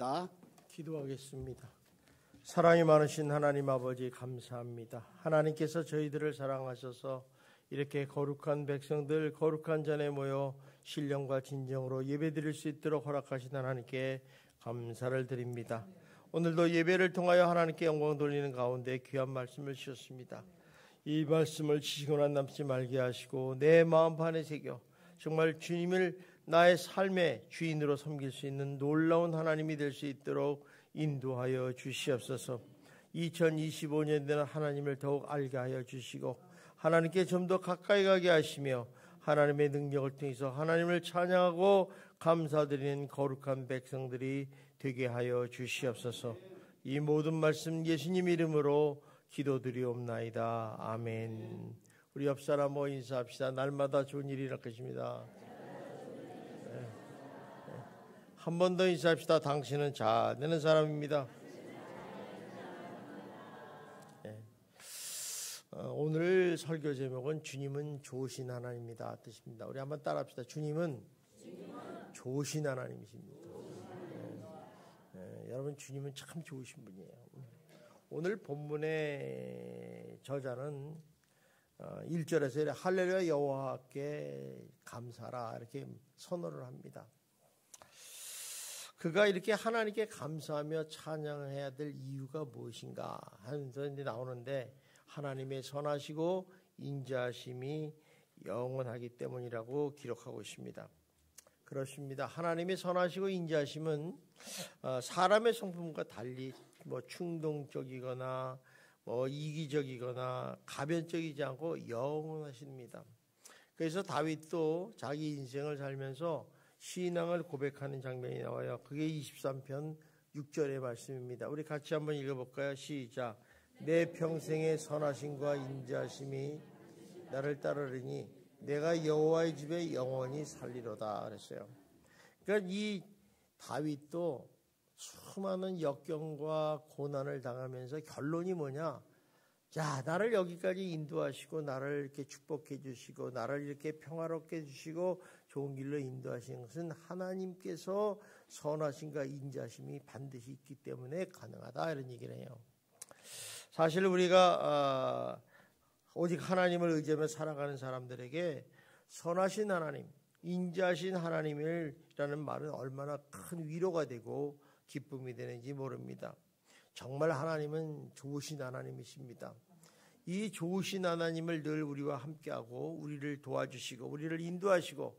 하겠습니다. 기도하겠습니다. 사랑이 많으신 하나님 아버지 감사합니다. 하나님께서 저희들을 사랑하셔서 이렇게 거룩한 백성들 거룩한 전에 모여 신령과 진정으로 예배드릴 수 있도록 허락하신 하나님께 감사를 드립니다. 오늘도 예배를 통하여 하나님께 영광 돌리는 가운데 귀한 말씀을 주셨습니다. 이 말씀을 지시거나 남지 말게 하시고 내 마음판에 새겨 정말 주님을 나의 삶의 주인으로 섬길 수 있는 놀라운 하나님이 될 수 있도록 인도하여 주시옵소서. 2025년 되는 하나님을 더욱 알게 하여 주시고 하나님께 좀 더 가까이 가게 하시며 하나님의 능력을 통해서 하나님을 찬양하고 감사드리는 거룩한 백성들이 되게 하여 주시옵소서. 이 모든 말씀 예수님 이름으로 기도드리옵나이다. 아멘. 우리 옆사람 뭐 인사합시다. 날마다 좋은 일이 일어날 것입니다. 한 번 더 인사합시다. 당신은 잘 되는 사람입니다. 오늘 설교 제목은 주님은 좋으신 하나님이다 뜻입니다. 우리 한번 따라합시다. 주님은 좋으신 하나님이십니다. 여러분 주님은 참 좋으신 분이에요. 오늘 본문의 저자는 1절에서 할렐루야 여호와께 감사라 이렇게 선언을 합니다. 그가 이렇게 하나님께 감사하며 찬양해야 될 이유가 무엇인가 하면서 이제 나오는데 하나님의 선하시고 인자하심이 영원하기 때문이라고 기록하고 있습니다. 그렇습니다. 하나님의 선하시고 인자하심은 사람의 성품과 달리 충동적이거나 이기적이거나 가변적이지 않고 영원하십니다. 그래서 다윗도 자기 인생을 살면서 신앙을 고백하는 장면이 나와요. 그게 23편 6절의 말씀입니다. 우리 같이 한번 읽어볼까요? 시작. 내 평생의 선하심과 인자하심이 나를 따르리니 내가 여호와의 집에 영원히 살리로다 그랬어요. 그러니까 이 다윗도 수많은 역경과 고난을 당하면서 결론이 뭐냐? 자, 나를 여기까지 인도하시고 나를 이렇게 축복해 주시고 나를 이렇게 평화롭게 해주시고 좋은 길로 인도하시는 것은 하나님께서 선하심과 인자심이 반드시 있기 때문에 가능하다 이런 얘기를 해요. 사실 우리가 오직 하나님을 의지하며 살아가는 사람들에게 선하신 하나님, 인자하신 하나님이라는 말은 얼마나 큰 위로가 되고 기쁨이 되는지 모릅니다. 정말 하나님은 좋으신 하나님이십니다. 이 좋으신 하나님을 늘 우리와 함께하고 우리를 도와주시고 우리를 인도하시고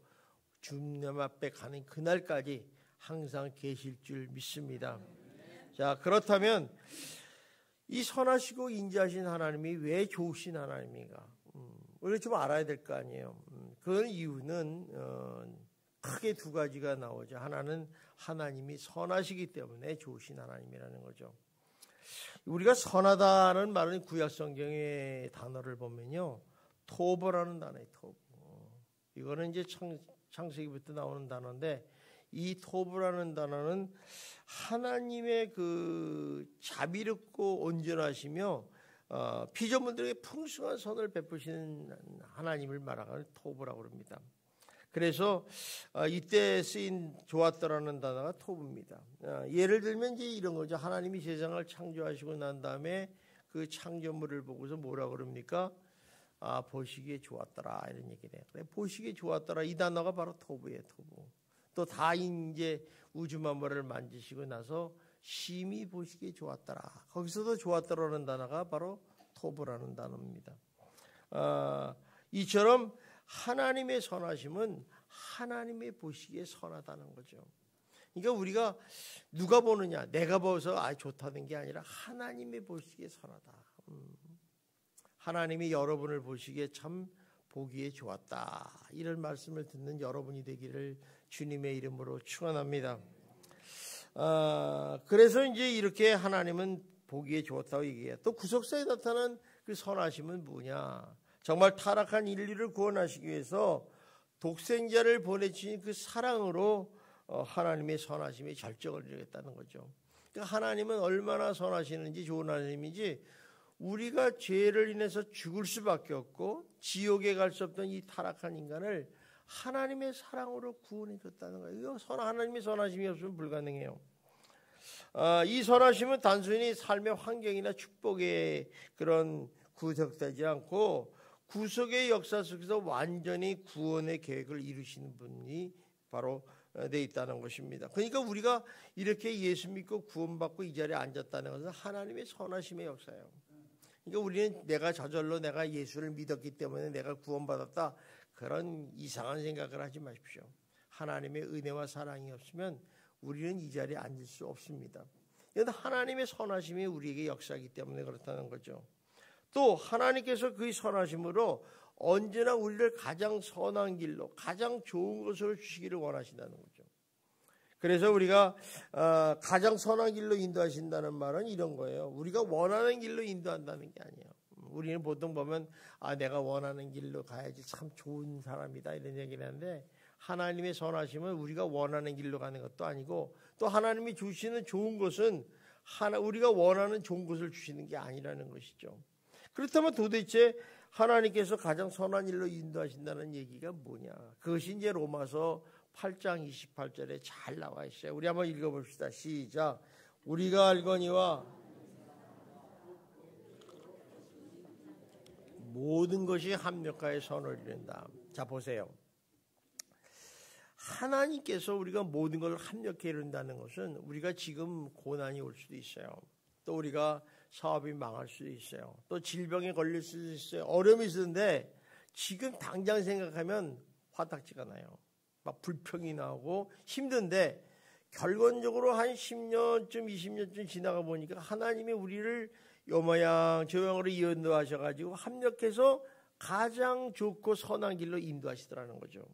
주님 앞에 가는 그날까지 항상 계실 줄 믿습니다. 자, 그렇다면 이 선하시고 인자하신 하나님이 왜 좋으신 하나님인가? 우리가 좀 알아야 될 거 아니에요. 그 이유는 크게 두 가지가 나오죠. 하나는 하나님이 선하시기 때문에 좋으신 하나님이라는 거죠. 우리가 선하다는 말은 구약 성경의 단어를 보면요, 토브라는 단어예요. 토브. 이거는 이제 창세기부터 나오는 단어인데 이 토브라는 단어는 하나님의 그 자비롭고 온전하시며 피조물들에게 풍성한 선을 베푸시는 하나님을 말하는 토브라고 합니다. 그래서 이때 쓰인 좋았더라는 단어가 토브입니다. 예를 들면 이제 이런 거죠. 하나님이 세상을 창조하시고 난 다음에 그 창조물을 보고서 뭐라고 그럽니까? 보시기에 좋았더라 이런 얘기를 해요. 그래, 보시기에 좋았더라 이 단어가 바로 토브예요. 토브. 또 다 이제 우주 만물을 만지시고 나서 심히 보시기에 좋았더라. 거기서도 좋았더라는 단어가 바로 토브라는 단어입니다. 이처럼 하나님의 선하심은 하나님의 보시기에 선하다는 거죠. 그러니까 우리가 누가 보느냐, 내가 봐서 좋다는 게 아니라 하나님의 보시기에 선하다. 하나님이 여러분을 보시기에 참 보기에 좋았다. 이런 말씀을 듣는 여러분이 되기를 주님의 이름으로 축원합니다. 그래서 이제 이렇게 하나님은 보기에 좋았다고 얘기해요. 또 구속사에 나타난 그 선하심은 뭐냐? 정말 타락한 인류를 구원하시기 위해서 독생자를 보내주신 그 사랑으로 하나님의 선하심의 절정을 이루겠다는 거죠. 그러니까 하나님은 얼마나 선하시는지 좋은 하나님인지 우리가 죄를 인해서 죽을 수밖에 없고 지옥에 갈 수 없던 이 타락한 인간을 하나님의 사랑으로 구원해 줬다는 거예요. 이거 하나님의 선하심이 없으면 불가능해요. 이 선하심은 단순히 삶의 환경이나 축복의 그런 구속되지 않고 구속의 역사 속에서 완전히 구원의 계획을 이루시는 분이 바로 돼 있다는 것입니다. 그러니까 우리가 이렇게 예수 믿고 구원받고 이 자리에 앉았다는 것은 하나님의 선하심의 역사예요. 그러니까 우리는 내가 저절로 내가 예수를 믿었기 때문에 내가 구원받았다, 그런 이상한 생각을 하지 마십시오. 하나님의 은혜와 사랑이 없으면 우리는 이 자리에 앉을 수 없습니다. 그런데 하나님의 선하심이 우리에게 역사하기 때문에 그렇다는 거죠. 또 하나님께서 그 선하심으로 언제나 우리를 가장 선한 길로 가장 좋은 것으로 주시기를 원하신다는 거죠. 그래서 우리가 가장 선한 길로 인도하신다는 말은 이런 거예요. 우리가 원하는 길로 인도한다는 게 아니에요. 우리는 보통 보면 내가 원하는 길로 가야지 참 좋은 사람이다 이런 얘기를 하는데, 하나님의 선하심은 우리가 원하는 길로 가는 것도 아니고, 또 하나님이 주시는 좋은 것은 우리가 원하는 좋은 것을 주시는 게 아니라는 것이죠. 그렇다면 도대체 하나님께서 가장 선한 일로 인도하신다는 얘기가 뭐냐? 그것이 이제 로마서 8장 28절에 잘 나와 있어요. 우리 한번 읽어봅시다. 시작. 우리가 알거니와 모든 것이 합력하여 선을 이룬다. 자, 보세요. 하나님께서 우리가 모든 걸 합력해 이룬다는 것은 우리가 지금 고난이 올 수도 있어요. 또 우리가 사업이 망할 수도 있어요. 또 질병에 걸릴 수도 있어요. 어려움이 있는데 지금 당장 생각하면 화딱지가 나요. 막 불평이 나오고 힘든데, 결론적으로 한 10년쯤 20년쯤 지나가 보니까 하나님이 우리를 요 모양 저 모양으로 인도하셔가지고 합력해서 가장 좋고 선한 길로 인도하시더라는 거죠.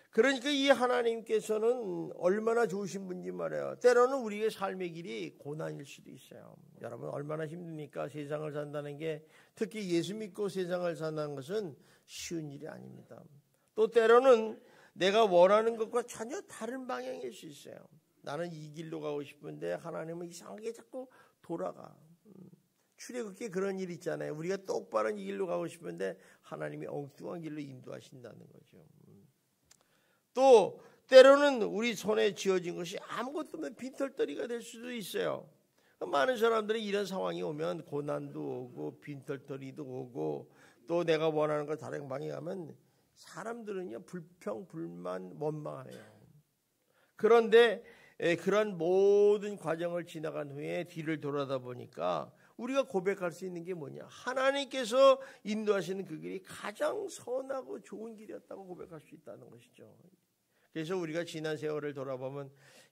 그러니까 이 하나님께서는 얼마나 좋으신 분인지 말해요. 때로는 우리의 삶의 길이 고난일 수도 있어요. 여러분 얼마나 힘듭니까? 세상을 산다는 게, 특히 예수 믿고 세상을 산다는 것은 쉬운 일이 아닙니다. 또 때로는 내가 원하는 것과 전혀 다른 방향일 수 있어요. 나는 이 길로 가고 싶은데 하나님은 이상하게 자꾸 돌아가. 출애굽기에 그런 일 있잖아요. 우리가 똑바른 이 길로 가고 싶은데 하나님이 엉뚱한 길로 인도하신다는 거죠. 또 때로는 우리 손에 쥐어진 것이 아무것도 없는 빈털터리가 될 수도 있어요. 많은 사람들이 이런 상황이 오면 고난도 오고 빈털터리도 오고, 또 내가 원하는 걸 다른 방향에 가면 사람들은요 불평, 불만, 원망하네요. 그런데 그런 모든 과정을 지나간 후에 뒤를 돌아다 보니까 우리가 고백할 수 있는 게 뭐냐? 하나님께서 인도하시는 그 길이 가장 선하고 좋은 길이었다고 고백할 수 있다는 것이죠. 그래서 우리가 지난 세월을 돌아보면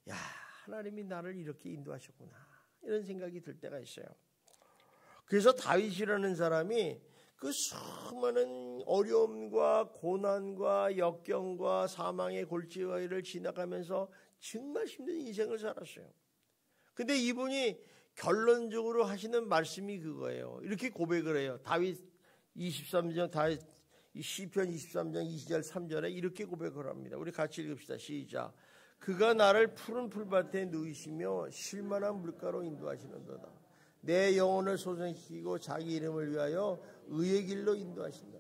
야, 하나님이 나를 이렇게 인도하셨구나 이런 생각이 들 때가 있어요. 그래서 다윗이라는 사람이 그 수많은 어려움과 고난과 역경과 사망의 골짜기를 지나가면서 정말 힘든 인생을 살았어요. 근데 이분이 결론적으로 하시는 말씀이 그거예요. 이렇게 고백을 해요. 다윗 23장, 다윗 시편 23장 2절 3절에 이렇게 고백을 합니다. 우리 같이 읽읍시다. 시작. 그가 나를 푸른 풀밭에 누이시며 쉴만한 물가로 인도하시는도다. 내 영혼을 소생시키고 자기 이름을 위하여 의의 길로 인도하신다.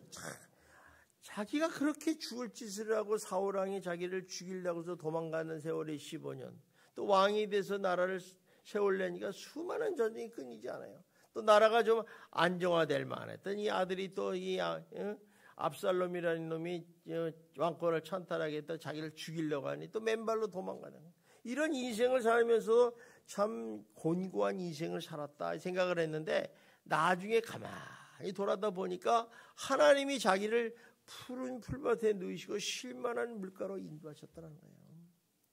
자기가 그렇게 죽을 짓을 하고 사울왕이 자기를 죽이려고 해서 도망가는 세월이 15년, 또 왕이 돼서 나라를 세우려니까 수많은 전쟁이 끊이지 않아요. 또 나라가 좀 안정화될 만했던 이 아들이 또 이 압살롬이라는 놈이 왕권을 찬탈하겠다 자기를 죽이려고 하니 또 맨발로 도망가는, 이런 인생을 살면서 참 곤고한 인생을 살았다 생각을 했는데, 나중에 가만히 돌아다 보니까 하나님이 자기를 푸른 풀밭에 누이시고 쉴만한 물가로 인도하셨다는 거예요.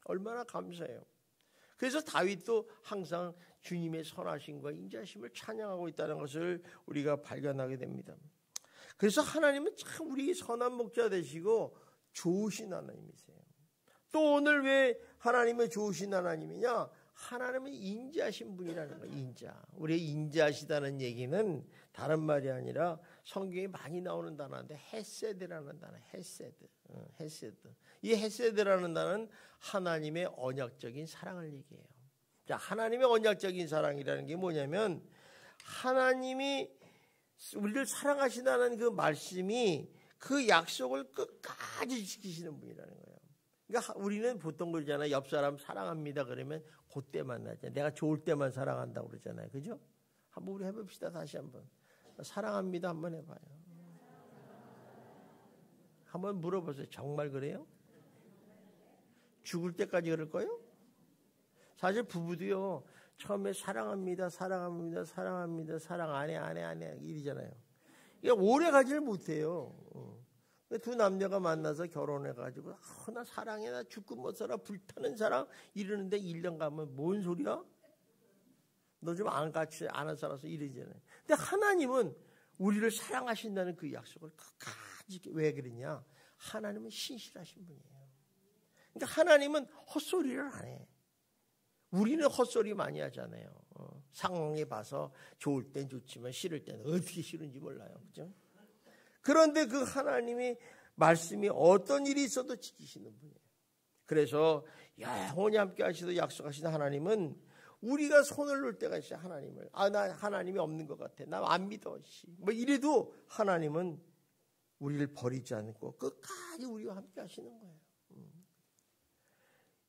얼마나 감사해요. 그래서 다윗도 항상 주님의 선하심과 인자심을 찬양하고 있다는 것을 우리가 발견하게 됩니다. 그래서 하나님은 참 우리 선한 목자 되시고 좋으신 하나님이세요. 또 오늘 왜 하나님은 좋으신 하나님이냐? 하나님은 인자하신 분이라는 거예요. 인자. 우리 인자하시다는 얘기는 다른 말이 아니라 성경에 많이 나오는 단어인데 헤세드라는 단어. 헤세드. 이 헤세드라는 단어는 하나님의 언약적인 사랑을 얘기해요. 자, 하나님의 언약적인 사랑이라는 게 뭐냐면 하나님이 우리를 사랑하신다는 그 말씀이 그 약속을 끝까지 지키시는 분이라는 거예요. 그러니까 우리는 보통 그러잖아요. 옆 사람 사랑합니다 그러면 그때 만나잖아요. 내가 좋을 때만 사랑한다고 그러잖아요. 그죠? 한번 우리 해봅시다. 다시 한번. 사랑합니다 한번 해봐요. 한번 물어보세요. 정말 그래요? 죽을 때까지 그럴 거예요? 사실 부부도요. 처음에 사랑합니다. 사랑합니다. 사랑합니다. 사랑 안 해 이러잖아요. 그러니까 오래 가지를 못해요. 두 남녀가 만나서 결혼해가지고 나 사랑해. 나 죽고 못 살아. 불타는 사랑 이러는데 1년 가면 뭔 소리야? 너 좀 안 같이 안 살아서 이러잖아요. 근데 하나님은 우리를 사랑하신다는 그 약속을 끝까지 왜 그러냐? 하나님은 신실하신 분이에요. 그러니까 하나님은 헛소리를 안 해. 우리는 헛소리 많이 하잖아요. 상황에 봐서 좋을 땐 좋지만 싫을 때는 어떻게 싫은지 몰라요. 그죠? 그런데 그 하나님이 말씀이 어떤 일이 있어도 지키시는 분이에요. 그래서 영원히 함께 하시도 약속하신 하나님은 우리가 손을 놓을 때가 있어요. 하나님을. 나 하나님이 없는 것 같아. 나 안 믿어. 뭐 이래도 하나님은 우리를 버리지 않고 끝까지 우리와 함께 하시는 거예요.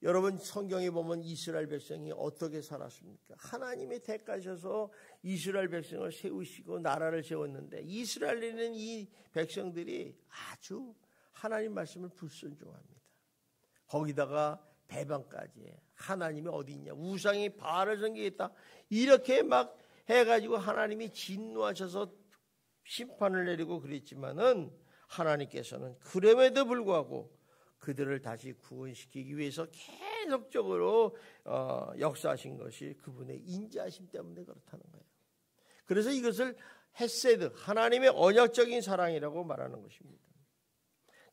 여러분 성경에 보면 이스라엘 백성이 어떻게 살았습니까? 하나님의 택하셔서 이스라엘 백성을 세우시고 나라를 세웠는데 이스라엘에 있는 이 백성들이 아주 하나님 말씀을 불순종합니다. 거기다가 배반까지 해. 하나님이 어디 있냐? 우상이 바알을 섬기겠다. 이렇게 막 해가지고 하나님이 진노하셔서 심판을 내리고 그랬지만은 하나님께서는 그럼에도 불구하고 그들을 다시 구원시키기 위해서 계속적으로 역사하신 것이 그분의 인자하심 때문에 그렇다는 거예요. 그래서 이것을 헤세드, 하나님의 언약적인 사랑이라고 말하는 것입니다.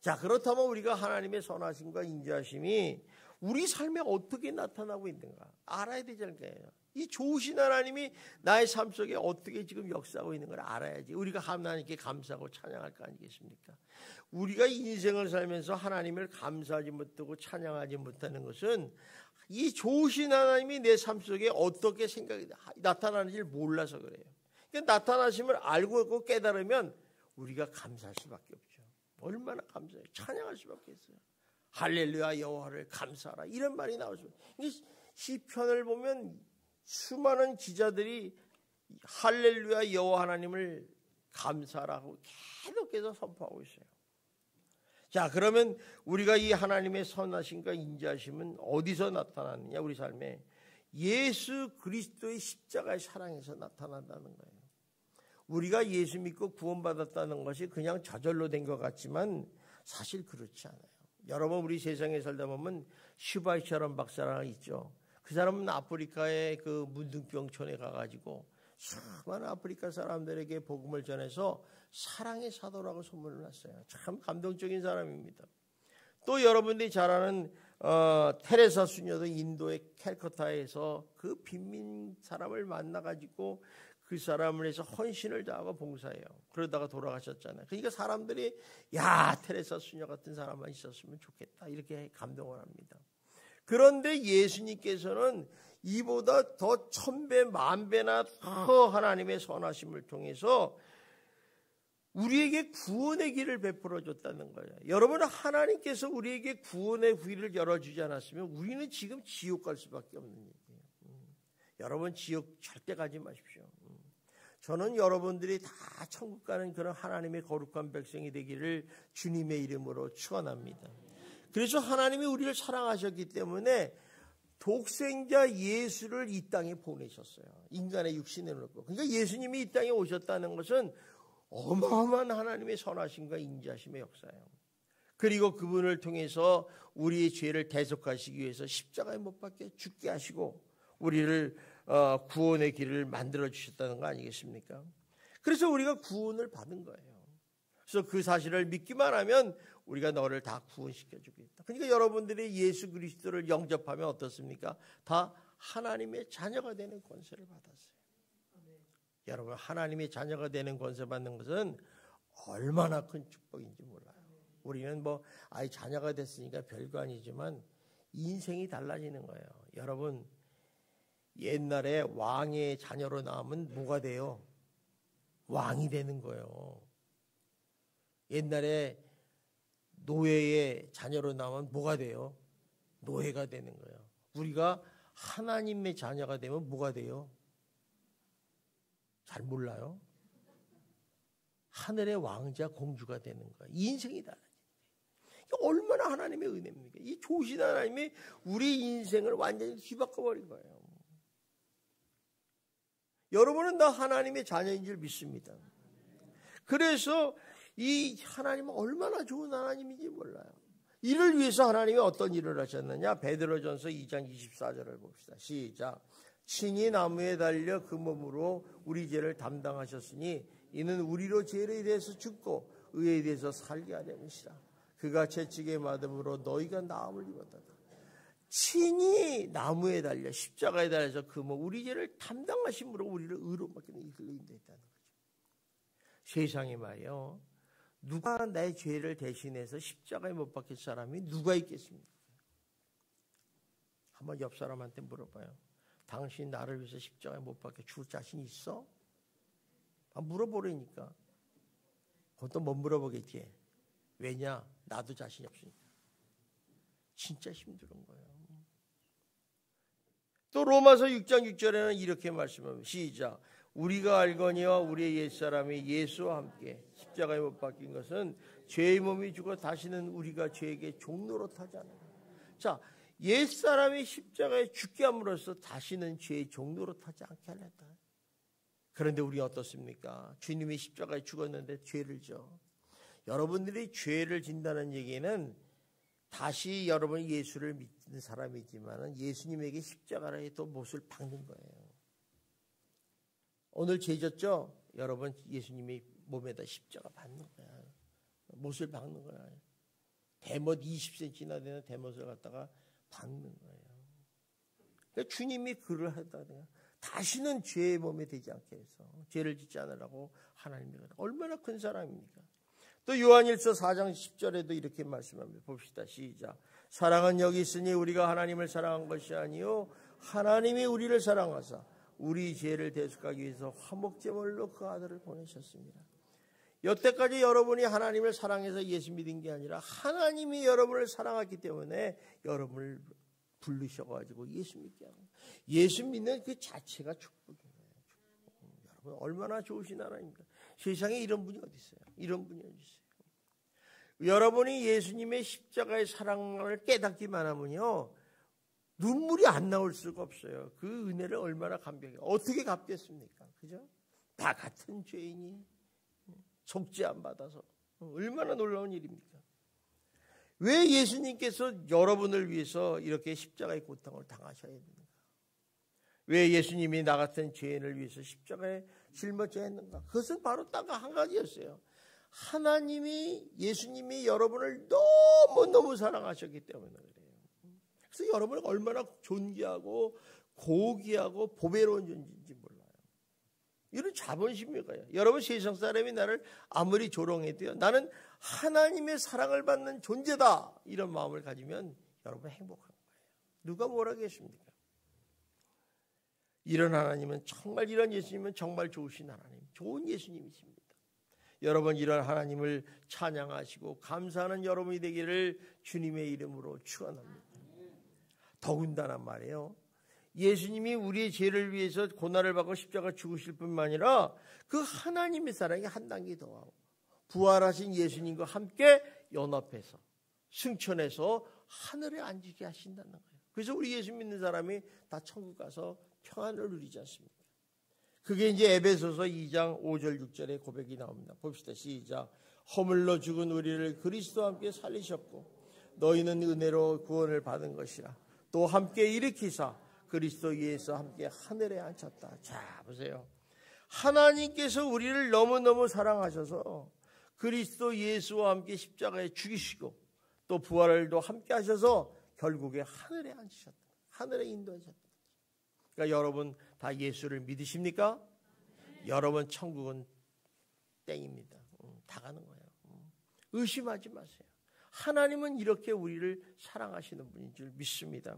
자, 그렇다면 우리가 하나님의 선하심과 인자하심이 우리 삶에 어떻게 나타나고 있는가 알아야 되잖아요. 이 좋으신 하나님이 나의 삶 속에 어떻게 지금 역사하고 있는 걸 알아야지 우리가 하나님께 감사하고 찬양할 거 아니겠습니까? 우리가 인생을 살면서 하나님을 감사하지 못하고 찬양하지 못하는 것은 이 좋으신 하나님이 내 삶 속에 어떻게 생각이 나타나는지를 몰라서 그래요. 그러니까 나타나심을 알고 있고 깨달으면 우리가 감사할 수밖에 없죠. 얼마나 감사해요. 찬양할 수밖에 없어요. 할렐루야 여호와를 감사하라 이런 말이 나오죠. 시편을 보면 수많은 기자들이 할렐루야 여호와 하나님을 감사라고 계속해서 선포하고 있어요. 자, 그러면 우리가 이 하나님의 선하심과 인자하심은 어디서 나타나느냐? 우리 삶에 예수 그리스도의 십자가의 사랑에서 나타난다는 거예요. 우리가 예수 믿고 구원받았다는 것이 그냥 저절로 된 것 같지만 사실 그렇지 않아요. 여러분 우리 세상에 살다 보면 슈바이처럼 박사랑 있죠. 그 사람은 아프리카의 그 문둥병촌에 가가지고 수많은 아프리카 사람들에게 복음을 전해서 사랑의 사도라고 소문을 났어요. 참 감동적인 사람입니다. 또 여러분들이 잘 아는 테레사 수녀도 인도의 캘커타에서 그 빈민 사람을 만나가지고 그 사람을 해서 헌신을 다하고 봉사해요. 그러다가 돌아가셨잖아요. 그러니까 사람들이 야 테레사 수녀 같은 사람만 있었으면 좋겠다 이렇게 감동을 합니다. 그런데 예수님께서는 이보다 더 1000배, 10,000배나 더 하나님의 선하심을 통해서 우리에게 구원의 길을 베풀어 줬다는 거예요. 여러분 하나님께서 우리에게 구원의 길을 열어주지 않았으면 우리는 지금 지옥 갈 수밖에 없는 얘기예요. 여러분 지옥 절대 가지 마십시오. 저는 여러분들이 다 천국 가는 그런 하나님의 거룩한 백성이 되기를 주님의 이름으로 축원합니다. 그래서 하나님이 우리를 사랑하셨기 때문에 독생자 예수를 이 땅에 보내셨어요. 인간의 육신에 놓고. 그러니까 예수님이 이 땅에 오셨다는 것은 어마어마한 하나님의 선하심과 인자하심의 역사예요. 그리고 그분을 통해서 우리의 죄를 대속하시기 위해서 십자가에 못 박혀 죽게 하시고 우리를 구원의 길을 만들어 주셨다는 거 아니겠습니까? 그래서 우리가 구원을 받은 거예요. 그래서 그 사실을 믿기만 하면 우리가 너를 다 구원시켜 주겠다. 그러니까 여러분들이 예수 그리스도를 영접하면 어떻습니까? 다 하나님의 자녀가 되는 권세를 받았어요. 여러분 하나님의 자녀가 되는 권세 받는 것은 얼마나 큰 축복인지 몰라요. 우리는 자녀가 됐으니까 별거 아니지만 인생이 달라지는 거예요. 여러분 옛날에 왕의 자녀로 나오면 뭐가 돼요? 왕이 되는 거예요. 옛날에 노예의 자녀로 나오면 뭐가 돼요? 노예가 되는 거예요. 우리가 하나님의 자녀가 되면 뭐가 돼요? 잘 몰라요. 하늘의 왕자 공주가 되는 거예요. 이 인생이 달라져요. 얼마나 하나님의 은혜입니까? 이 좋으신 하나님이 우리 인생을 완전히 뒤바꿔버린 거예요. 여러분은 다 하나님의 자녀인 줄 믿습니다. 그래서 이 하나님은 얼마나 좋은 하나님인지 몰라요. 이를 위해서 하나님이 어떤 일을 하셨느냐? 베드로전서 2장 24절을 봅시다. 시작. 친히 나무에 달려 그 몸으로 우리 죄를 담당하셨으니 이는 우리로 죄에 대해서 죽고 의에 대해서 살게 하려니시라. 그가 채찍에 맞음으로 너희가 나음을 입었다. 친히 나무에 달려 십자가에 달려서 그 몸 우리 죄를 담당하심으로 우리를 의로 맡기는 이들로 인도했다는 거죠. 세상에 말이요, 누가 내 죄를 대신해서 십자가에 못 박힐 사람이 누가 있겠습니까? 한번 옆 사람한테 물어봐요. 당신 나를 위해서 십자가에 못 박혀 죽을 자신 있어? 물어보라니까. 그것도 못 물어보겠지. 왜냐? 나도 자신이 없으니까. 진짜 힘든 거예요. 또 로마서 6장 6절에는 이렇게 말씀합니다. 시작. 우리가 알거니와 우리의 옛사람이 예수와 함께 십자가에 못 박힌 것은 죄의 몸이 죽어 다시는 우리가 죄에게 종노릇하지 않아요. 자, 옛사람이 십자가에 죽게 함으로써 다시는 죄의 종노릇하지 않게 하렸다. 그런데 우리 어떻습니까? 주님이 십자가에 죽었는데 죄를 져. 여러분들이 죄를 진다는 얘기는 다시 여러분이 예수를 믿는 사람이지만 예수님에게 십자가에 또 못을 박는 거예요. 오늘 죄 졌죠? 여러분 예수님이 몸에다 십자가 받는 거야. 못을 박는 거야. 대못 20cm나 되는 대못을 갖다가 박는 거예요. 그러니까 주님이 그를 하다가 다시는 죄의 몸에 되지 않게 해서 죄를 짓지 않으라고 하나님이 얼마나 큰 사랑입니까? 또 요한일서 4장 10절에도 이렇게 말씀합니다. 봅시다. 시작. 사랑은 여기 있으니 우리가 하나님을 사랑한 것이 아니요 하나님이 우리를 사랑하사 우리 죄를 대속하기 위해서 화목제물로 그 아들을 보내셨습니다. 여태까지 여러분이 하나님을 사랑해서 예수 믿은 게 아니라 하나님이 여러분을 사랑했기 때문에 여러분을 부르셔가지고 예수 믿게 하고 예수 믿는 그 자체가 축복이에요. 여러분 얼마나 좋으신 하나님입니까? 세상에 이런 분이 어디 있어요? 이런 분이 어디 있어요? 여러분이 예수님의 십자가의 사랑을 깨닫기만 하면요 눈물이 안 나올 수가 없어요. 그 은혜를 얼마나 감격해요. 어떻게 갚겠습니까? 그죠? 다 같은 죄인이 속죄 안 받아서 얼마나 놀라운 일입니까? 왜 예수님께서 여러분을 위해서 이렇게 십자가의 고통을 당하셔야 됩니까? 왜 예수님이 나 같은 죄인을 위해서 십자가에 짊어져야 했는가? 그것은 바로 딱 한 가지였어요. 하나님이 예수님이 여러분을 너무너무 사랑하셨기 때문에 그래요. 그래서 여러분을 얼마나 존귀하고 고귀하고 보배로운 존재인지 몰라요. 이런 자본심이 가요. 여러분 세상 사람이 나를 아무리 조롱해도요. 나는 하나님의 사랑을 받는 존재다. 이런 마음을 가지면 여러분 행복한 거예요. 누가 뭐라 하겠습니까? 이런 하나님은 정말 이런 예수님은 정말 좋으신 하나님. 좋은 예수님이십니다. 여러분 이런 하나님을 찬양하시고 감사하는 여러분이 되기를 주님의 이름으로 축원합니다. 더군다나 말이에요. 예수님이 우리의 죄를 위해서 고난을 받고 십자가 죽으실 뿐만 아니라 그 하나님의 사랑이 한 단계 더 하고 부활하신 예수님과 함께 연합해서 승천해서 하늘에 앉히게 하신다는 거예요. 그래서 우리 예수 믿는 사람이 다 천국 가서 평안을 누리지 않습니까? 그게 이제 에베소서 2장 5절 6절의 고백이 나옵니다. 봅시다. 시작. 허물로 죽은 우리를 그리스도와 함께 살리셨고 너희는 은혜로 구원을 받은 것이라. 또 함께 일으키사 그리스도 예수와 함께 하늘에 앉혔다. 자 보세요. 하나님께서 우리를 너무너무 사랑하셔서 그리스도 예수와 함께 십자가에 죽이시고 또 부활을도 함께 하셔서 결국에 하늘에 앉히셨다. 하늘에 인도하셨다. 그러니까 여러분 다 예수를 믿으십니까? 여러분 천국은 땡입니다. 다 가는 거예요. 의심하지 마세요. 하나님은 이렇게 우리를 사랑하시는 분인 줄 믿습니다.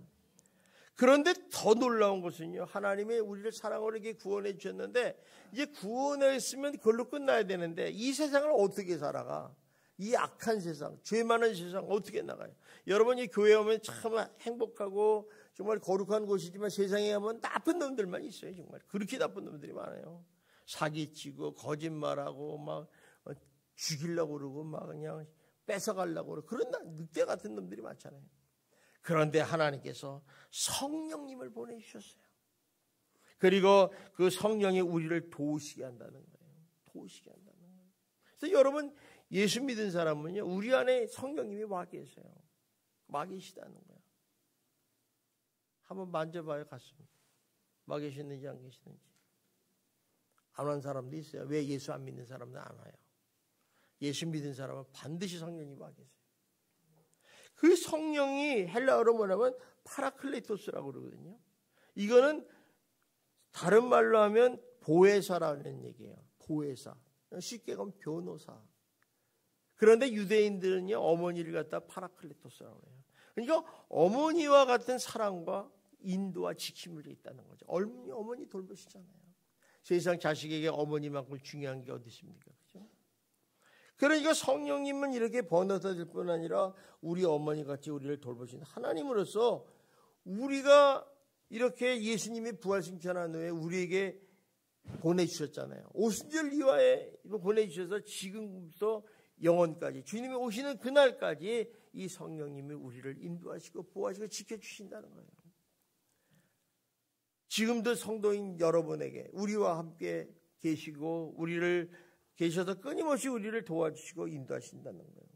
그런데 더 놀라운 것은요. 하나님의 우리를 사랑으로 이렇게 구원해 주셨는데 이제 구원했으면 그걸로 끝나야 되는데 이 세상을 어떻게 살아가? 이 악한 세상, 죄 많은 세상 어떻게 나가요? 여러분이 교회 오면 참 행복하고 정말 거룩한 곳이지만 세상에 가면 나쁜 놈들만 있어요. 정말 그렇게 나쁜 놈들이 많아요. 사기치고 거짓말하고 막 죽이려고 그러고 막 그냥 뺏어가려고 그러고 그런 늑대 같은 놈들이 많잖아요. 그런데 하나님께서 성령님을 보내주셨어요. 그리고 그 성령이 우리를 도우시게 한다는 거예요. 도우시게 한다는 거예요. 그래서 여러분 예수 믿은 사람은요, 우리 안에 성령님이 와 계세요. 와 계시다는 거예요. 한번 만져봐요, 가슴. 와 계시는지 안 계시는지. 안 온 사람도 있어요. 왜 예수 안 믿는 사람은 안 와요? 예수 믿은 사람은 반드시 성령이 와 계세요. 그 성령이 헬라어로 뭐냐면 파라클레토스라고 그러거든요. 이거는 다른 말로 하면 보혜사라는 얘기예요. 보혜사. 쉽게 가면 변호사. 그런데 유대인들은요, 어머니를 갖다 파라클레토스라고 해요. 그러니까 어머니와 같은 사랑과 인도와 지킴을 있다는 거죠. 어머니 돌보시잖아요. 세상 자식에게 어머니만큼 중요한 게 어디 있습니까? 그렇죠? 그러니까 성령님은 이렇게 번호사될 뿐 아니라 우리 어머니같이 우리를 돌보신 하나님으로서 우리가 이렇게 예수님이 부활승천한 후에 우리에게 보내주셨잖아요. 오순절 이화에 보내주셔서 지금부터 영원까지 주님이 오시는 그날까지 이 성령님이 우리를 인도하시고 보호하시고 지켜주신다는 거예요. 지금도 성도인 여러분에게 우리와 함께 계시고 우리를 계셔서 끊임없이 우리를 도와주시고 인도하신다는 거예요.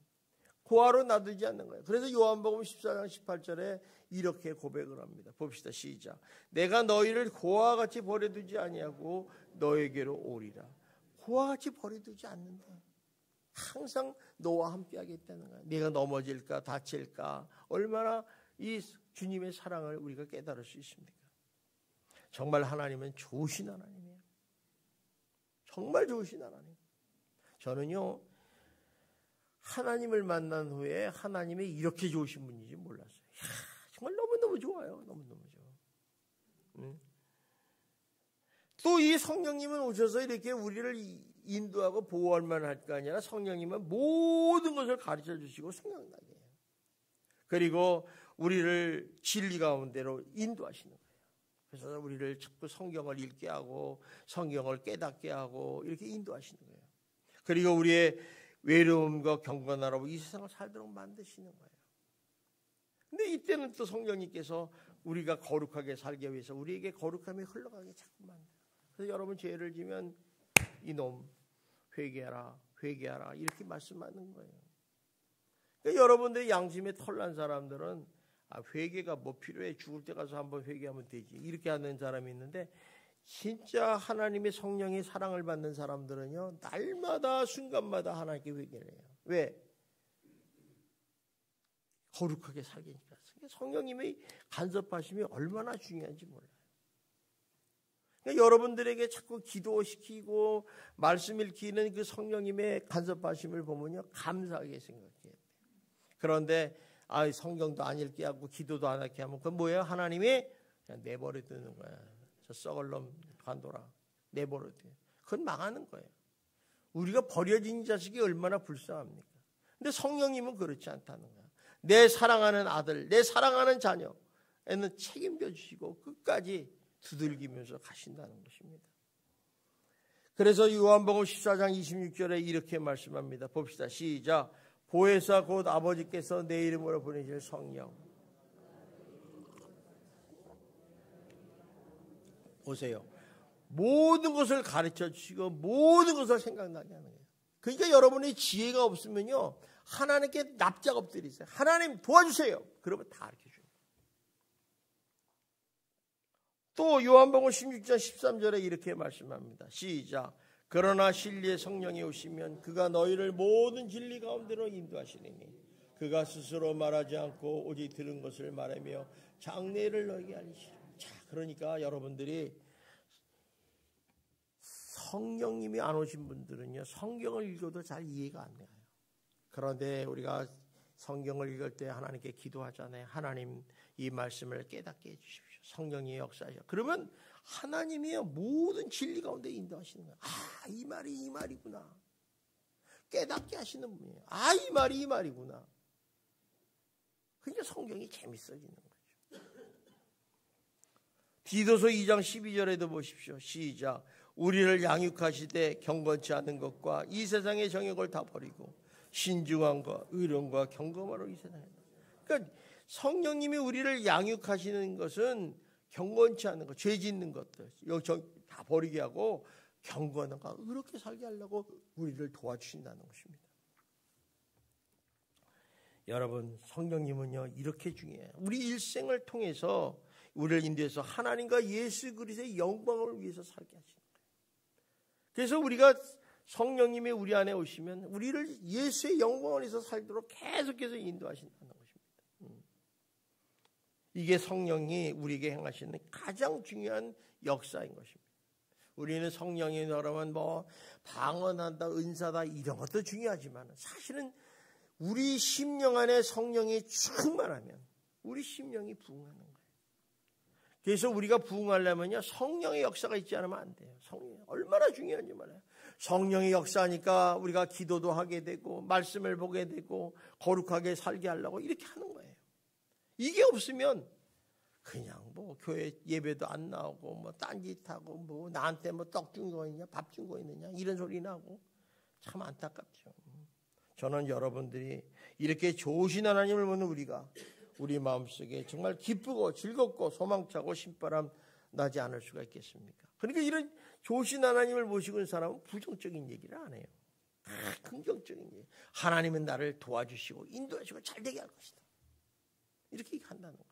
고아로 놔두지 않는 거예요. 그래서 요한복음 14장 18절에 이렇게 고백을 합니다. 봅시다. 시작. 내가 너희를 고아와 같이 버려두지 아니하고 너에게로 오리라. 고아와 같이 버려두지 않는다. 항상 너와 함께 하겠다는 거예요. 네가 넘어질까 다칠까 얼마나 이 주님의 사랑을 우리가 깨달을 수 있습니까? 정말 하나님은 좋으신 하나님이에요. 정말 좋으신 하나님. 저는요, 하나님을 만난 후에 하나님이 이렇게 좋으신 분인지 몰랐어요. 이야, 정말 너무너무 좋아요. 너무너무 좋아. 또 이 성령님은 오셔서 이렇게 우리를 인도하고 보호할 만할 거 아니라 성령님은 모든 것을 가르쳐 주시고 생각나게 해요. 그리고 우리를 진리 가운데로 인도하시는 거예요. 그래서 우리를 자꾸 성경을 읽게 하고 성경을 깨닫게 하고 이렇게 인도하시는 거예요. 그리고 우리의 외로움과 경건하라고 이 세상을 살도록 만드시는 거예요. 근데 이때는 또 성령님께서 우리가 거룩하게 살기 위해서 우리에게 거룩함이 흘러가게 자꾸 만들어요. 그래서 여러분 죄를 지면 이놈 회개하라 회개하라 이렇게 말씀하는 거예요. 그러니까 여러분들의 양심에 털난 사람들은 회개가 뭐 필요해? 죽을 때 가서 한번 회개하면 되지. 이렇게 하는 사람이 있는데 진짜 하나님의 성령의 사랑을 받는 사람들은요. 날마다 순간마다 하나님께 회개를 해요. 왜? 거룩하게 살기니까. 성령님의 간섭하심이 얼마나 중요한지 몰라요. 그러니까 여러분들에게 자꾸 기도시키고 말씀 읽히는 그 성령님의 간섭하심을 보면요. 감사하게 생각해야 돼요. 그런데 성경도 안 읽게 하고 기도도 안 하게 하면 그건 뭐예요? 하나님이 그냥 내버려 두는 거야. 저 썩을 놈 관둬라. 내버려 둬. 그건 망하는 거예요. 우리가 버려진 자식이 얼마나 불쌍합니까? 근데 성령님은 그렇지 않다는 거야. 내 사랑하는 아들, 내 사랑하는 자녀에는 책임져 주시고 끝까지 두들기면서 가신다는 것입니다. 그래서 요한복음 14장 26절에 이렇게 말씀합니다. 봅시다. 시작. 보혜사 곧 아버지께서 내 이름으로 보내실 성령. 보세요. 모든 것을 가르쳐 주시고 모든 것을 생각나게 하는 거예요. 그러니까 여러분의 지혜가 없으면요. 하나님께 납작업들이 있어요. 하나님 도와주세요. 그러면 다 가르쳐줘요. 또 요한복음 16장 13절에 이렇게 말씀합니다. 시작. 그러나 진리의 성령이 오시면 그가 너희를 모든 진리 가운데로 인도하시리니 그가 스스로 말하지 않고 오직 들은 것을 말하며 장래를 너희에게 알리시리라. 자, 그러니까 여러분들이 성령님이 안 오신 분들은요. 성경을 읽어도 잘 이해가 안 돼요. 그런데 우리가 성경을 읽을 때 하나님께 기도하잖아요. 하나님 이 말씀을 깨닫게 해주십시오. 성령이 역사하셔. 그러면 하나님이요 모든 진리 가운데 인도하시는 거예요. 이 말이 이 말이구나. 깨닫게 하시는 분이에요. 아, 이 말이 이 말이구나. 그러니까 성경이 재밌어지는 거죠. 디도서 2장 12절에도 보십시오. 시작. 우리를 양육하시되 경건치 않은 것과 이 세상의 정욕을 다 버리고 신중함과 의론과 경건함으로 이 세상에. 그러니까 성령님이 우리를 양육하시는 것은 경건치 않은 것, 죄 짓는 것들 다 버리게 하고 경건함과 의롭게 살게 하려고 우리를 도와주신다는 것입니다. 여러분, 성령님은요 이렇게 중요해요. 우리 일생을 통해서 우리를 인도해서 하나님과 예수 그리스도의 영광을 위해서 살게 하시는 거예요. 그래서 우리가 성령님이 우리 안에 오시면 우리를 예수의 영광을 위해서 살도록 계속해서 인도하신다는 것입니다. 이게 성령이 우리에게 행하시는 가장 중요한 역사인 것입니다. 우리는 성령이 너라면 뭐 방언한다, 은사다 이런 것도 중요하지만 사실은 우리 심령 안에 성령이 충만하면 우리 심령이 부흥하는 거예요. 그래서 우리가 부흥하려면요 성령의 역사가 있지 않으면 안 돼요. 성령 얼마나 중요한지 말이에요. 성령의 역사니까 우리가 기도도 하게 되고 말씀을 보게 되고 거룩하게 살게 하려고 이렇게 하는 거예요. 이게 없으면 그냥 뭐 교회 예배도 안 나오고 뭐 딴짓하고 뭐 나한테 뭐 떡 준 거 있냐 밥 준 거 있느냐 이런 소리 나고 참 안타깝죠. 저는 여러분들이 이렇게 좋으신 하나님을 보는 우리가 우리 마음속에 정말 기쁘고 즐겁고 소망차고 신바람 나지 않을 수가 있겠습니까? 그러니까 이런 좋으신 하나님을 모시고 있는 사람은 부정적인 얘기를 안 해요. 다 긍정적인 얘기. 하나님은 나를 도와주시고 인도하시고 잘되게 할 것이다. 이렇게 한다는 거예요.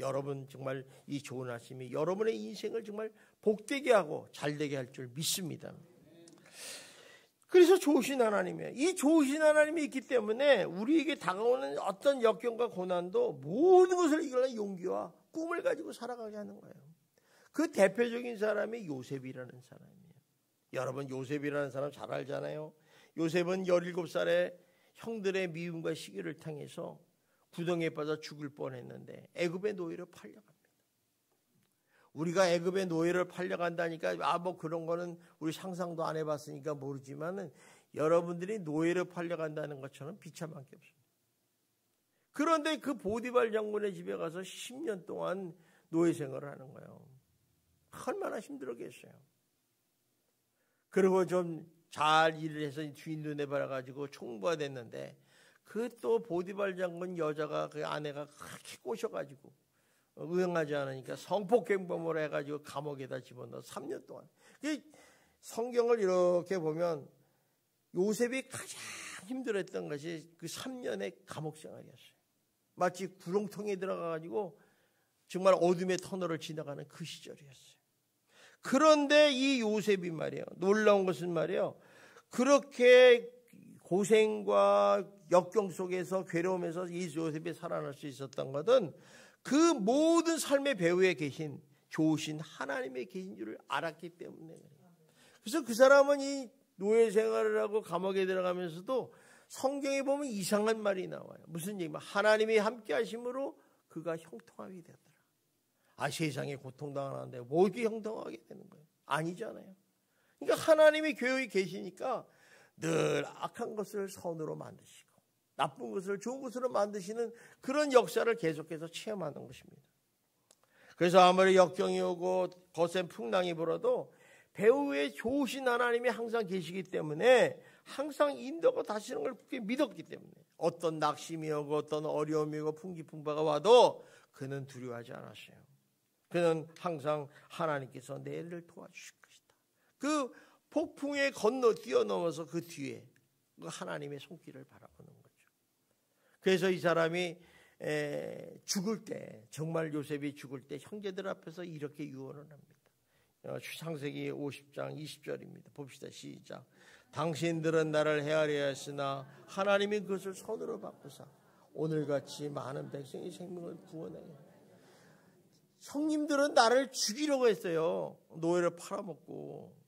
여러분 정말 이 좋은 하심이 여러분의 인생을 정말 복되게 하고 잘되게 할 줄 믿습니다. 그래서 좋으신 하나님이에요. 이 좋으신 하나님이 있기 때문에 우리에게 다가오는 어떤 역경과 고난도 모든 것을 이겨낼 용기와 꿈을 가지고 살아가게 하는 거예요. 그 대표적인 사람이 요셉이라는 사람이에요. 여러분 요셉이라는 사람 잘 알잖아요. 요셉은 17살에 형들의 미움과 시기를 당해서 구덩이에 빠져 죽을 뻔했는데 애굽의 노예로 팔려갑니다. 우리가 애굽의 노예를 팔려간다니까 뭐 그런 거는 우리 상상도 안 해봤으니까 모르지만은 여러분들이 노예를 팔려간다는 것처럼 비참한 게 없습니다. 그런데 그 보디발 장군의 집에 가서 10년 동안 노예 생활을 하는 거예요. 얼마나 힘들었겠어요. 그리고 좀 잘 일을 해서 주인 눈에 봐가지고 총부가 됐는데 그 또 보디발 장군 여자가 그 아내가 그렇게 꼬셔가지고 의응하지 않으니까 성폭행범으로 해가지고 감옥에다 집어넣어 3년 동안. 성경을 이렇게 보면 요셉이 가장 힘들었던 것이 그 3년의 감옥 생활이었어요. 마치 구렁텅이에 들어가가지고 정말 어둠의 터널을 지나가는 그 시절이었어요. 그런데 이 요셉이 말이에요. 놀라운 것은 말이에요. 그렇게 고생과 역경 속에서 괴로움에서 이 요셉이 살아날 수 있었던 것은 그 모든 삶의 배후에 계신 좋으신 하나님의 계신 줄을 알았기 때문에 그래요. 그래서 그 사람은 이 노예 생활을 하고 감옥에 들어가면서도 성경에 보면 이상한 말이 나와요. 무슨 얘기냐? 하나님이 함께 하심으로 그가 형통하게 되었더라. 아, 세상에 고통당하는데 뭐 이렇게 형통하게 되는 거예요? 아니잖아요. 그러니까 하나님이 교회에 계시니까 늘 악한 것을 선으로 만드시고 나쁜 것을 좋은 것으로 만드시는 그런 역사를 계속해서 체험하는 것입니다. 그래서 아무리 역경이 오고 거센 풍랑이 불어도 배후에 좋으신 하나님이 항상 계시기 때문에 항상 인도하고 다시는 걸 굳게 믿었기 때문에 어떤 낙심이 오고 어떤 어려움이 오고 풍기풍파가 와도 그는 두려워하지 않았어요. 그는 항상 하나님께서 내를 도와주실 것이다. 그 폭풍에 뛰어넘어서 그 뒤에 그 하나님의 손길을 바라보는 거죠. 그래서 이 사람이 죽을 때 정말 요셉이 죽을 때 형제들 앞에서 이렇게 유언을 합니다. 창세기 50장 20절입니다. 봅시다. 시작. 당신들은 나를 헤아려 했으나 하나님이 그것을 손으로 바꾸사 오늘같이 많은 백성의 생명을 구원하게. 형님들은 나를 죽이려고 했어요. 노예를 팔아먹고.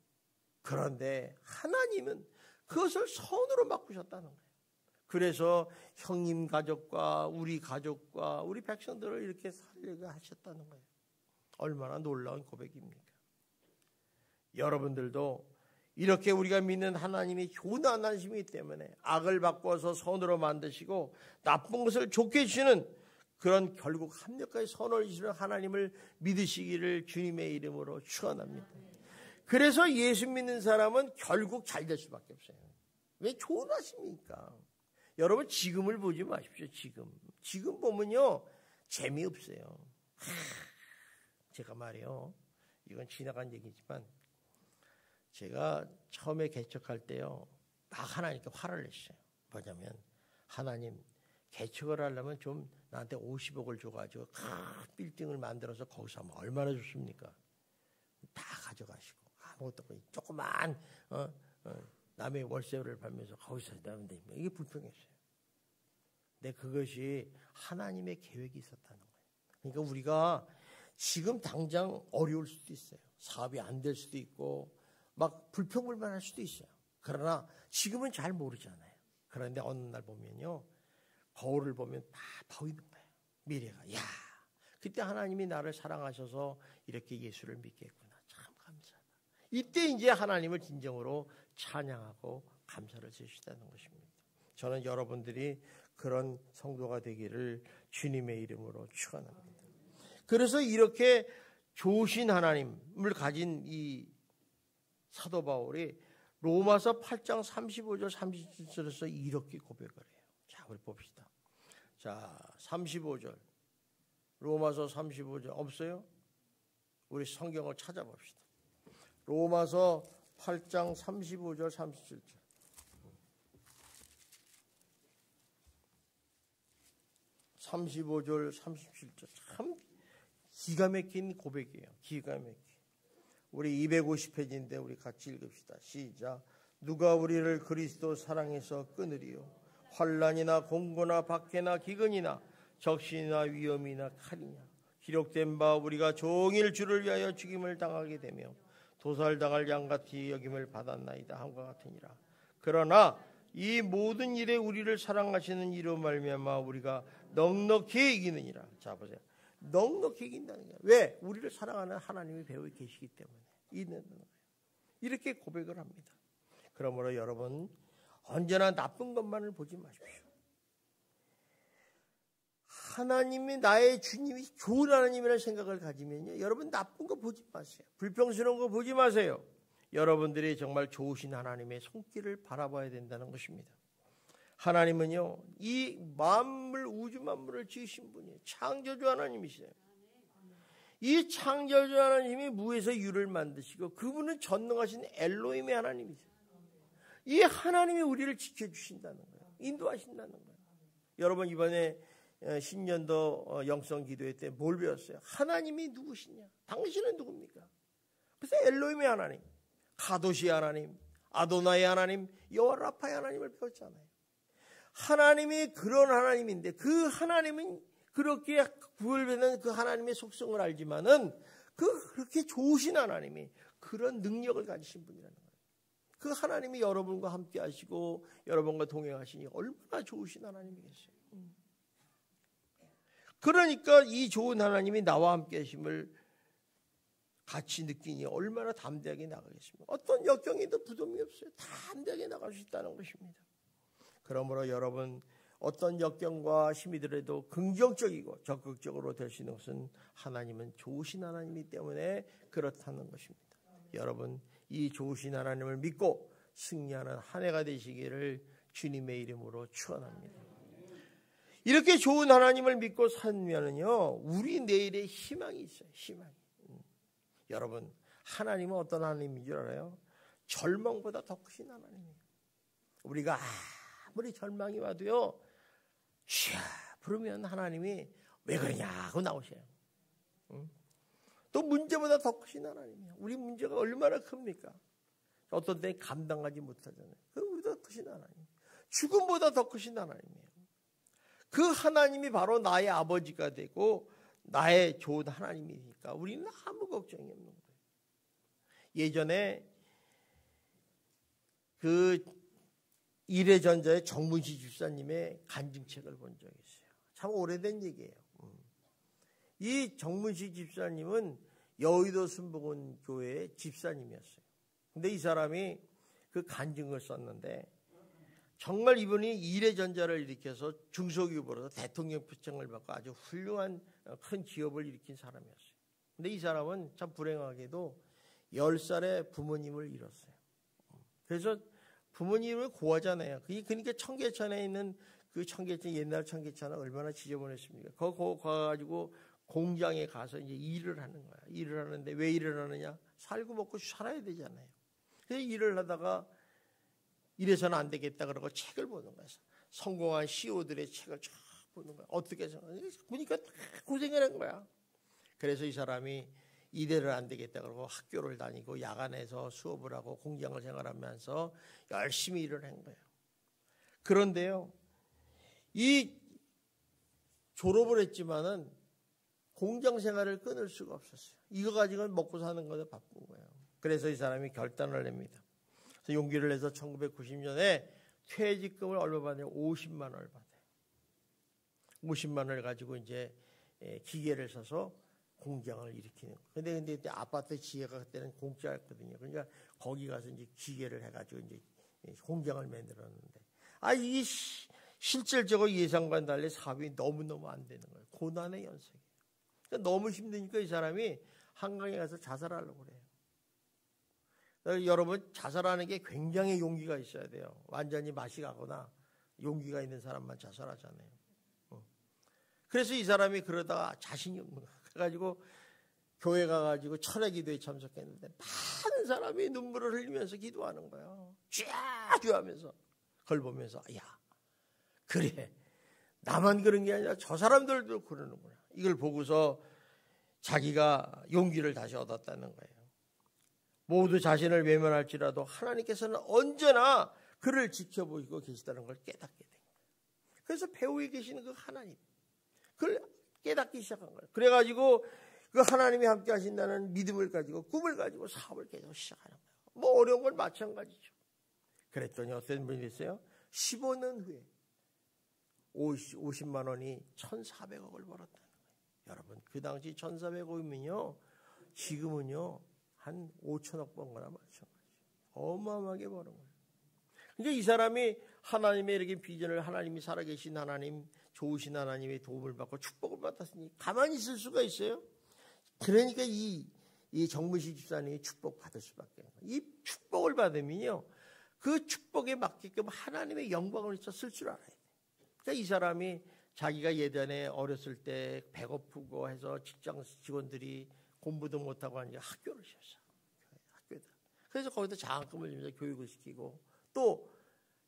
그런데 하나님은 그것을 손으로 바꾸셨다는 거예요. 그래서 형님 가족과 우리 백성들을 이렇게 살려고 하셨다는 거예요. 얼마나 놀라운 고백입니까? 여러분들도 이렇게 우리가 믿는 하나님이 좋은 하나님이기 때문에 악을 바꿔서 선으로 만드시고 나쁜 것을 좋게 주시는 그런 결국 합력까지 선을 주시는 하나님을 믿으시기를 주님의 이름으로 축원합니다. 그래서 예수 믿는 사람은 결국 잘 될 수밖에 없어요. 왜? 좋은 하십니까? 여러분 지금을 보지 마십시오. 지금 보면요 재미없어요. 제가 말이요, 이건 지나간 얘기지만 제가 처음에 개척할 때요 막 하나님께 화를 냈어요. 뭐냐면, 하나님 개척을 하려면 좀 나한테 50억을 줘가지고 큰 빌딩을 만들어서 거기서 하면 얼마나 좋습니까? 다 가져가시고 아무것도 없고 조그만 남의 월세를 받면서 거기서 하는데 이게 불평했어요. 근데 그것이 하나님의 계획이 있었다는 거예요. 그러니까 우리가 지금 당장 어려울 수도 있어요. 사업이 안 될 수도 있고 막 불평불만할 수도 있어요. 그러나 지금은 잘 모르잖아요. 그런데 어느 날 보면요, 거울을 보면 다 보이는 거예요. 미래가. 야, 그때 하나님이 나를 사랑하셔서 이렇게 예수를 믿게 했구나. 참 감사하다. 이때 이제 하나님을 진정으로 찬양하고 감사를 드시다는 것입니다. 저는 여러분들이 그런 성도가 되기를 주님의 이름으로 축원합니다. 그래서 이렇게 좋으신 하나님을 가진 이 사도 바울이 로마서 8장 35절 37절에서 이렇게 고백을 해요. 자, 우리 봅시다. 자, 35절. 로마서 35절 없어요? 우리 성경을 찾아봅시다. 로마서 8장 35절 37절. 35절 37절. 참 기가 막힌 고백이에요. 기가 막힌. 우리 250페이지인데 우리 같이 읽읍시다. 시작. 누가 우리를 그리스도 사랑해서 끊으리요? 환난이나 공고나 박해나 기근이나 적신이나 위험이나 칼이냐. 기록된 바 우리가 종일 주를 위하여 죽임을 당하게 되며 도살당할 양같이 여김을 받았나이다 함과 같으니라. 그러나 이 모든 일에 우리를 사랑하시는 이로 말미암아 우리가 넉넉히 이기느니라. 자, 보세요. 넉넉히 이긴다는 거예요. 왜? 우리를 사랑하는 하나님이 배우에 계시기 때문에 이기는 거예요. 이렇게 고백을 합니다. 그러므로 여러분 언제나 나쁜 것만을 보지 마십시오. 하나님이 나의 주님이 좋은 하나님이라는 생각을 가지면요, 여러분 나쁜 거 보지 마세요. 불평스러운 거 보지 마세요. 여러분들이 정말 좋으신 하나님의 손길을 바라봐야 된다는 것입니다. 하나님은요, 이 만물, 우주 만물을 지으신 분이에요. 창조주 하나님이시에요. 이 창조주 하나님이 무에서 유를 만드시고 그분은 전능하신 엘로힘의 하나님이세요. 이 하나님이 우리를 지켜주신다는 거예요. 인도하신다는 거예요. 여러분 이번에 신년도 영성 기도회 때 뭘 배웠어요? 하나님이 누구시냐? 당신은 누굽니까? 그래서 엘로힘의 하나님, 가도시 하나님, 아도나의 하나님, 여호와 라파의 하나님을 배웠잖아요. 하나님이 그런 하나님인데 그 하나님은 그렇게 구별되는 그 하나님의 속성을 알지만은 그렇게 좋으신 하나님이 그런 능력을 가지신 분이라는 거예요. 그 하나님이 여러분과 함께 하시고 여러분과 동행하시니 얼마나 좋으신 하나님이겠어요. 그러니까 이 좋은 하나님이 나와 함께 하심을 같이 느끼니 얼마나 담대하게 나가겠습니까? 어떤 역경에도 부담이 없어요. 담대하게 나갈 수 있다는 것입니다. 그러므로 여러분 어떤 역경과 힘이 들어도 긍정적이고 적극적으로 될 수 있는 것은 하나님은 좋으신 하나님이기 때문에 그렇다는 것입니다. 여러분 이 좋으신 하나님을 믿고 승리하는 한 해가 되시기를 주님의 이름으로 축원합니다. 이렇게 좋은 하나님을 믿고 살면은요, 우리 내일의 희망이 있어요. 희망이. 여러분 하나님은 어떤 하나님인 줄 알아요? 절망보다 더 크신 하나님이에요. 우리가 아무리 절망이 와도요, 쥐야 부르면 하나님이 왜 그러냐고 나오셔요. 또 문제보다 더 크신 하나님이에요. 우리 문제가 얼마나 큽니까? 어떤 때 감당하지 못하잖아요. 그 우리보다 크신 하나님, 죽음보다 더 크신 하나님이에요. 그 하나님이 바로 나의 아버지가 되고 나의 좋은 하나님이니까 우리는 아무 걱정이 없는 거예요. 예전에 그 일회전자의 정문시 집사님의 간증책을 본 적이 있어요. 참 오래된 얘기예요. 이 정문시 집사님은 여의도 순복음 교회의 집사님이었어요. 근데 이 사람이 그 간증을 썼는데 정말 이분이 이래전자를 일으켜서 중소기업으로서 대통령 표창을 받고 아주 훌륭한 큰 기업을 일으킨 사람이었어요. 근데 이 사람은 참 불행하게도 10살에 부모님을 잃었어요. 그래서 부모님을 고하잖아요. 그러니까 청계천에 있는 그 청계천, 옛날 청계천은 얼마나 지저분했습니까? 거기 가가지고 공장에 가서 이제 일을 하는 거야. 일을 하는데 왜 일을 하느냐? 살고 먹고 살아야 되잖아요. 그래서 일을 하다가 이래서는 안 되겠다 그러고 책을 보는 거야. 성공한 CEO들의 책을 쫙 보는 거야. 어떻게 해서 보니까 다 고생을 한 거야. 그래서 이 사람이 이대로 안 되겠다 그러고 학교를 다니고 야간에서 수업을 하고 공장을 생활하면서 열심히 일을 한 거예요. 그런데요, 이 졸업을 했지만은 공장 생활을 끊을 수가 없었어요. 이거 가지고는 먹고 사는 거에 바쁜 거예요. 그래서 이 사람이 결단을 냅니다. 그래서 용기를 내서 1990년에 퇴직금을 얼마 받냐면 50만 원을 받아요. 50만 원을 가지고 이제 기계를 사서 공장을 일으키는 거예요. 근데 그때 아파트 지혜가 그때는 공짜였거든요. 그러니까 거기 가서 이제 기계를 해가지고 이제 공장을 만들었는데, 이게 실질적으로 예상과는 달리 사업이 너무너무 안 되는 거예요. 고난의 연속이에요. 그러니까 너무 힘드니까 이 사람이 한강에 가서 자살하려고 그래요. 여러분, 자살하는 게 굉장히 용기가 있어야 돼요. 완전히 맛이 가거나 용기가 있는 사람만 자살하잖아요. 그래서 이 사람이 그러다가 자신이 없는 거예요. 그래가지고 교회 가가지고 철회 기도에 참석했는데 많은 사람이 눈물을 흘리면서 기도하는 거예요. 쥐야쥐 하면서 그걸 보면서 그래, 나만 그런 게 아니라 저 사람들도 그러는구나. 이걸 보고서 자기가 용기를 다시 얻었다는 거예요. 모두 자신을 외면할지라도 하나님께서는 언제나 그를 지켜보시고 계시다는 걸 깨닫게 된 거예요. 그래서 배후에 계시는 그 하나님, 그걸 깨닫기 시작한 거예요. 그래가지고 그 하나님이 함께 하신다는 믿음을 가지고 꿈을 가지고 사업을 계속 시작하는 거예요. 뭐 어려운 건 마찬가지죠. 그랬더니 어떤 분이 됐어요? 15년 후에 50만 원이 1,400억을 벌었다는 거예요. 여러분, 그 당시 1,400억이면요 지금은요 한 5천억 번 거나 마찬가지예요. 어마어마하게 버는 거예요. 그러니까 이 사람이 하나님의 이렇게 비전을, 하나님이 살아계신 하나님, 좋으신 하나님의 도움을 받고 축복을 받았으니 가만히 있을 수가 있어요? 그러니까 이 정문식 집사님이 축복 받을 수밖에 없어요. 이 축복을 받으면요 그 축복에 맞게끔 하나님의 영광을 쓸 줄 알아야 돼요. 그러니까 이 사람이 자기가 예전에 어렸을 때 배고프고 해서 직장 직원들이 공부도 못하고 하니까 학교를 시켰어요. 학교에다. 그래서 거기다 장학금을 주면서 교육을 시키고, 또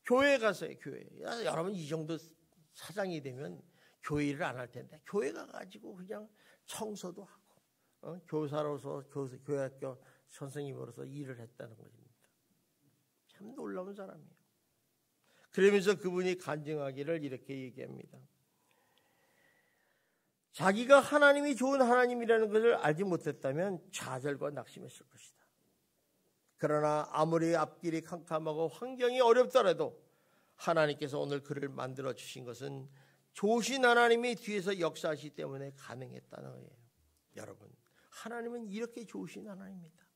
교회 가서요. 교회. 여러분, 이 정도 사장이 되면 교회 일을 안 할 텐데 교회 가가지고 그냥 청소도 하고 교사로서 교회학교 선생님으로서 일을 했다는 것입니다. 참 놀라운 사람이에요. 그러면서 그분이 간증하기를 이렇게 얘기합니다. 자기가 하나님이 좋은 하나님이라는 것을 알지 못했다면 좌절과 낙심했을 것이다. 그러나 아무리 앞길이 캄캄하고 환경이 어렵더라도 하나님께서 오늘 그를 만들어 주신 것은 좋으신 하나님이 뒤에서 역사하시기 때문에 가능했다는 거예요. 여러분, 하나님은 이렇게 좋으신 하나님입니다.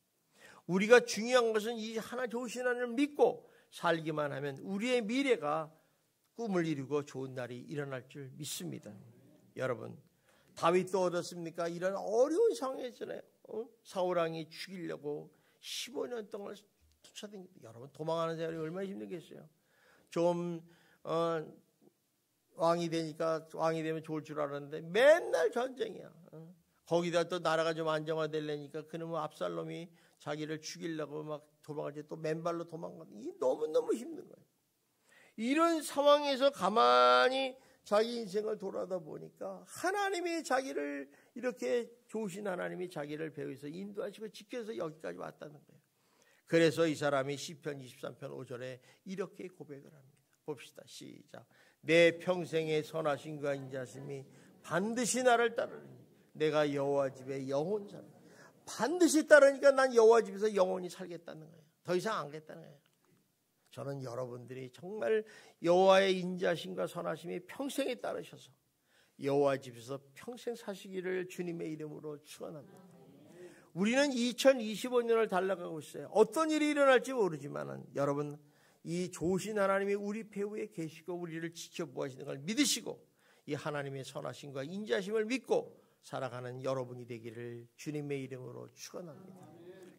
우리가 중요한 것은 이 하나 좋으신 하나님을 믿고 살기만 하면 우리의 미래가 꿈을 이루고 좋은 날이 일어날 줄 믿습니다. 여러분, 다윗도 어떻습니까? 이런 어려운 상황이잖아요. 사울왕이 죽이려고 15년 동안 쫓아다니고, 여러분 도망하는 생활이 얼마나 힘들겠어요. 좀 왕이 되면 좋을 줄 알았는데 맨날 전쟁이야. 거기다 또 나라가 좀 안정화되려니까 그놈의 압살롬이 자기를 죽이려고 막 도망갈 때 또 맨발로 도망가는, 이게 너무너무 힘든 거예요. 이런 상황에서 가만히 자기 인생을 돌아다 보니까 하나님이 자기를, 이렇게 좋으신 하나님이 자기를 배워서 인도하시고 지켜서 여기까지 왔다는 거예요. 그래서 이 사람이 시편 23편 5절에 이렇게 고백을 합니다. 봅시다. 시작. 내 평생의 선하심과 인자심이 반드시 나를 따르니 내가 여호와 집에 영원히 살아. 반드시 따르니까 난 여호와 집에서 영원히 살겠다는 거예요. 더 이상 안 겠다는 거예요. 저는 여러분들이 정말 여호와의 인자심과 선하심이 평생에 따르셔서 여호와 집에서 평생 사시기를 주님의 이름으로 축원합니다. 우리는 2025년을 달려가고 있어요. 어떤 일이 일어날지 모르지만 여러분, 이 좋으신 하나님이 우리 배후에 계시고 우리를 지켜보시는 걸 믿으시고 이 하나님의 선하심과 인자심을 믿고 살아가는 여러분이 되기를 주님의 이름으로 축원합니다.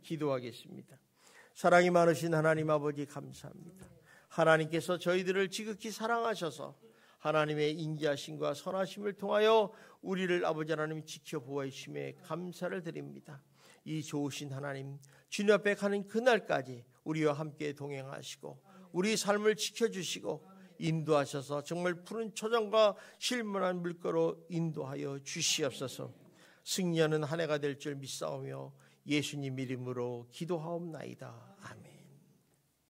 기도하겠습니다. 사랑이 많으신 하나님 아버지 감사합니다. 하나님께서 저희들을 지극히 사랑하셔서 하나님의 인자심과 선하심을 통하여 우리를 아버지 하나님 지켜보아주심에 감사를 드립니다. 이 좋으신 하나님, 주님 앞에 가는 그날까지 우리와 함께 동행하시고 우리 삶을 지켜주시고 인도하셔서 정말 푸른 초장과 실문한 물가로 인도하여 주시옵소서. 승리하는 한 해가 될 줄 믿사오며 예수님 이름으로 기도하옵나이다. 아멘.